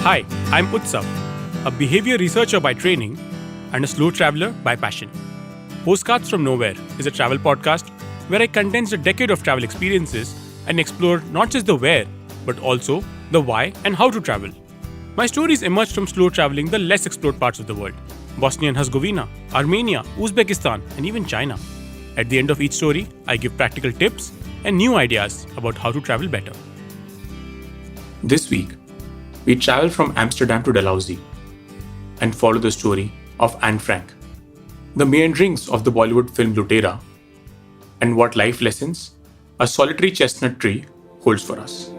Hi, I'm Utsav, a behavior researcher by training and a slow traveler by passion. Postcards from Nowhere is a travel podcast where I condense a decade of travel experiences and explore not just the where, but also the why and how to travel. My stories emerged from slow traveling the less explored parts of the world: Bosnia and Herzegovina, Armenia, Uzbekistan, and even China. At the end of each story, I give practical tips and new ideas about how to travel better. This week, we travel from Amsterdam to Dalhousie and follow the story of Anne Frank, the meanderings of the Bollywood film Lootera, and what life lessons a solitary chestnut tree holds for us.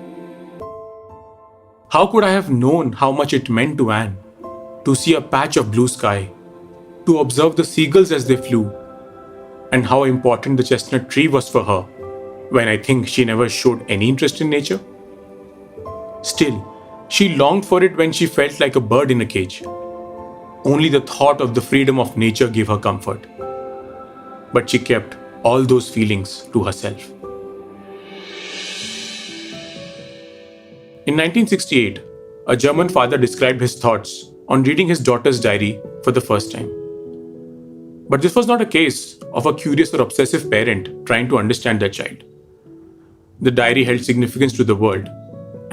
How could I have known how much it meant to Anne to see a patch of blue sky, to observe the seagulls as they flew, and how important the chestnut tree was for her when I think she never showed any interest in nature? Still, she longed for it when she felt like a bird in a cage. Only the thought of the freedom of nature gave her comfort. But she kept all those feelings to herself. In 1968, a German father described his thoughts on reading his daughter's diary for the first time. But this was not a case of a curious or obsessive parent trying to understand their child. The diary held significance to the world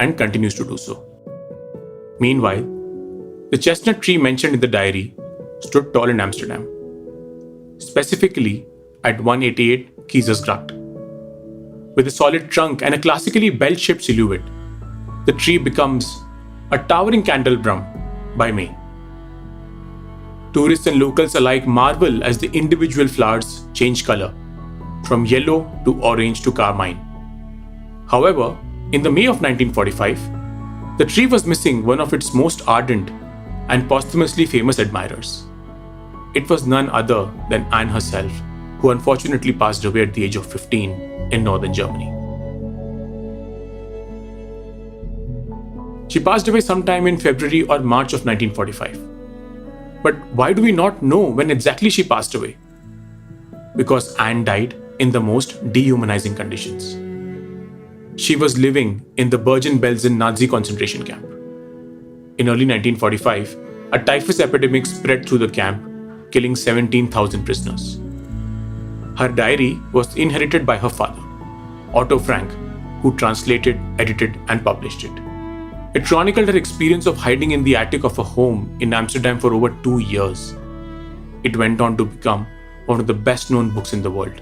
and continues to do so. Meanwhile, the chestnut tree mentioned in the diary stood tall in Amsterdam, specifically at 188 Keizersgracht. With a solid trunk and a classically bell-shaped silhouette, the tree becomes a towering candelabrum by May. Tourists and locals alike marvel as the individual flowers change color, from yellow to orange to carmine. However, in the May of 1945, the tree was missing one of its most ardent and posthumously famous admirers. It was none other than Anne herself, who unfortunately passed away at the age of 15 in northern Germany. She passed away sometime in February or March of 1945. But why do we not know when exactly she passed away? Because Anne died in the most dehumanizing conditions. She was living in the Bergen-Belsen Nazi concentration camp. In early 1945, a typhus epidemic spread through the camp, killing 17,000 prisoners. Her diary was inherited by her father, Otto Frank, who translated, edited, and published it. It chronicled her experience of hiding in the attic of a home in Amsterdam for over 2 years. It went on to become one of the best-known books in the world,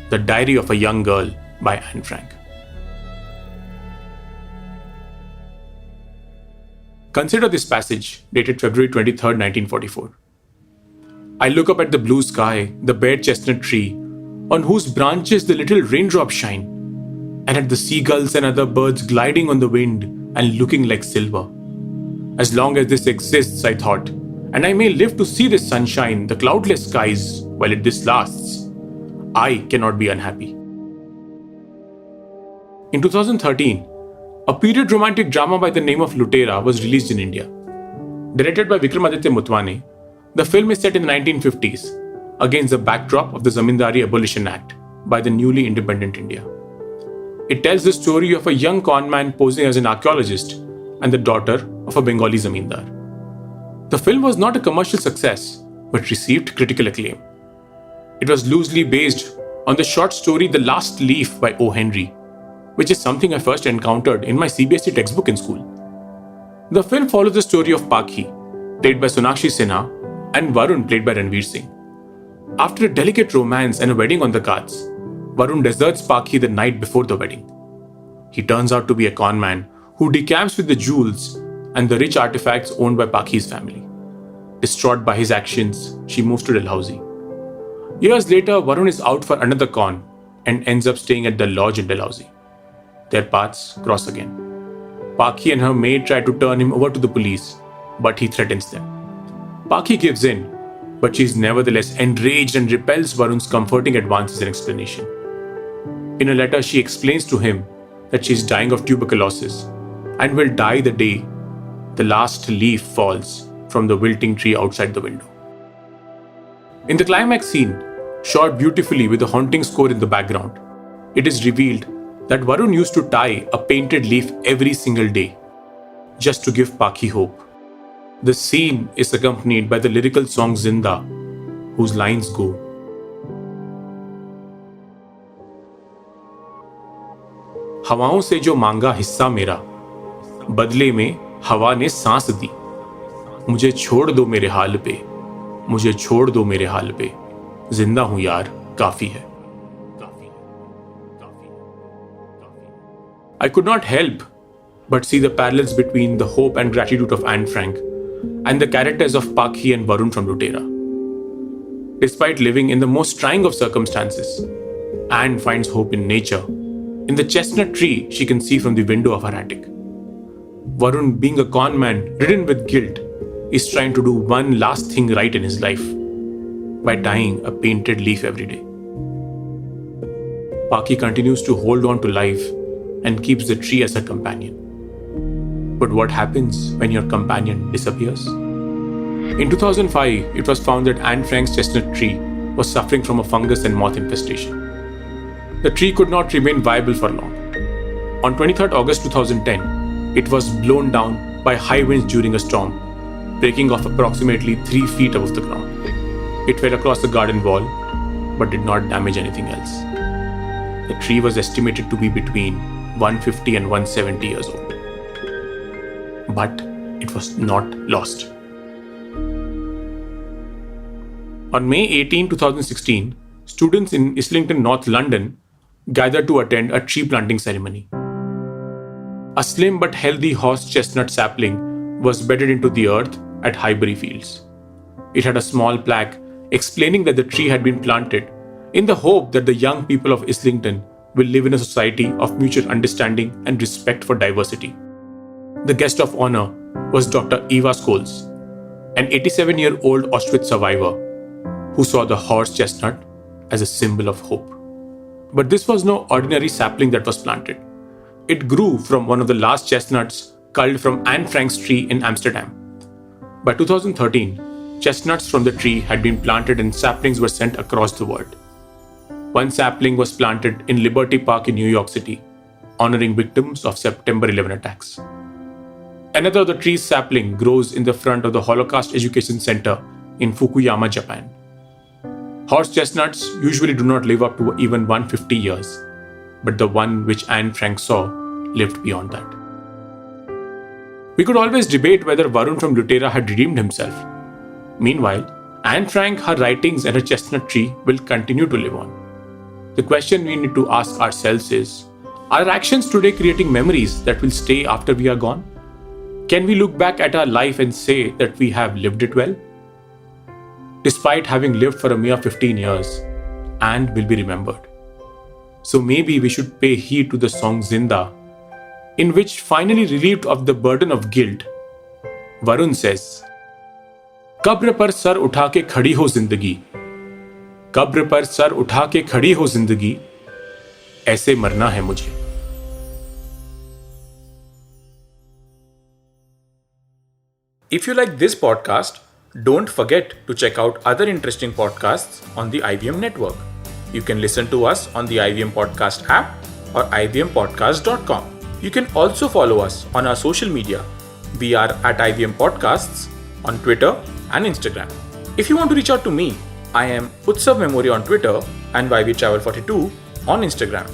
The Diary of a Young Girl by Anne Frank. Consider this passage, dated February 23, 1944. I look up at the blue sky, the bare chestnut tree, on whose branches the little raindrops shine, and at the seagulls and other birds gliding on the wind and looking like silver. As long as this exists, I thought, and I may live to see this sunshine, the cloudless skies, while this lasts, I cannot be unhappy. In 2013, a period romantic drama by the name of Lootera was released in India. Directed by Vikramaditya Motwane, the film is set in the 1950s against the backdrop of the Zamindari Abolition Act by the newly independent India. It tells the story of a young conman posing as an archaeologist and the daughter of a Bengali zamindar. The film was not a commercial success, but received critical acclaim. It was loosely based on the short story The Last Leaf by O. Henry, which is something I first encountered in my CBSE textbook in school. The film follows the story of Pakhi, played by Sonakshi Sinha, and Varun, played by Ranveer Singh. After a delicate romance and a wedding on the cards, Varun deserts Pakhi the night before the wedding. He turns out to be a conman who decamps with the jewels and the rich artifacts owned by Pakhi's family. Distraught by his actions, she moves to Dalhousie. Years later, Varun is out for another con and ends up staying at the lodge in Dalhousie. Their paths cross again. Pakhi and her maid try to turn him over to the police, but he threatens them. Pakhi gives in, but she is nevertheless enraged and repels Varun's comforting advances and explanation. In a letter, she explains to him that she is dying of tuberculosis and will die the day the last leaf falls from the wilting tree outside the window. In the climax scene, shot beautifully with a haunting score in the background, it is revealed that Varun used to tie a painted leaf every single day. just to give Paki hope. The scene is accompanied by the lyrical song Zinda, whose lines go, हवाओं से जो मांगा हिस्सा मेरा, बदले में हवा ने सांस दी, मुझे छोड़ दो मेरे हाल पे, मुझे छोड़ दो मेरे हाल पे, जिंदा हूं यार, काफी है. I could not help but see the parallels between the hope and gratitude of Anne Frank and the characters of Paki and Varun from Lootera. Despite living in the most trying of circumstances, Anne finds hope in nature, in the chestnut tree she can see from the window of her attic. Varun, being a con man ridden with guilt, is trying to do one last thing right in his life by tying a painted leaf every day. Paki continues to hold on to life and keeps the tree as her companion. But what happens when your companion disappears? In 2005, it was found that Anne Frank's chestnut tree was suffering from a fungus and moth infestation. The tree could not remain viable for long. On 23rd August 2010, it was blown down by high winds during a storm, breaking off approximately 3 feet above the ground. It fell across the garden wall, but did not damage anything else. The tree was estimated to be between 150 and 170 years old. But it was not lost. On May 18, 2016, students in Islington, North London, gathered to attend a tree planting ceremony. A slim but healthy horse chestnut sapling was bedded into the earth at Highbury Fields. It had a small plaque explaining that the tree had been planted in the hope that the young people of Islington will live in a society of mutual understanding and respect for diversity. The guest of honor was Dr Eva Schloss, an 87-year-old Auschwitz survivor who saw the horse chestnut as a symbol of hope. But this was no ordinary sapling that was planted. It grew from one of the last chestnuts culled from Anne Frank's tree in Amsterdam. By 2013, chestnuts from the tree had been planted and saplings were sent across the world. One sapling was planted in Liberty Park in New York City, honoring victims of September 11 attacks. Another of the tree's sapling grows in the front of the Holocaust Education Center in Fukuyama, Japan. Horse chestnuts usually do not live up to even 150 years, but the one which Anne Frank saw lived beyond that. We could always debate whether Varun from Lootera had redeemed himself. Meanwhile, Anne Frank, her writings and her chestnut tree will continue to live on. The question we need to ask ourselves is, are our actions today creating memories that will stay after we are gone? Can we look back at our life and say that we have lived it well? Despite having lived for a mere 15 years, Anne will be remembered. So maybe we should pay heed to the song Zinda, in which, finally relieved of the burden of guilt, Varun says, कब्र पर sir उठा के खड़ी हो जिंदगी, कब्र पर sir उठा के खड़ी हो जिंदगी, ऐसे मरना है मुझे. If you like this podcast, don't forget to check out other interesting podcasts on the IVM network. You can listen to us on the IVM Podcast app or ivmpodcast.com. You can also follow us on our social media. We are at IVM Podcasts on Twitter and Instagram. If you want to reach out to me, I am Utsav Memory on Twitter and YVTravel42 on Instagram.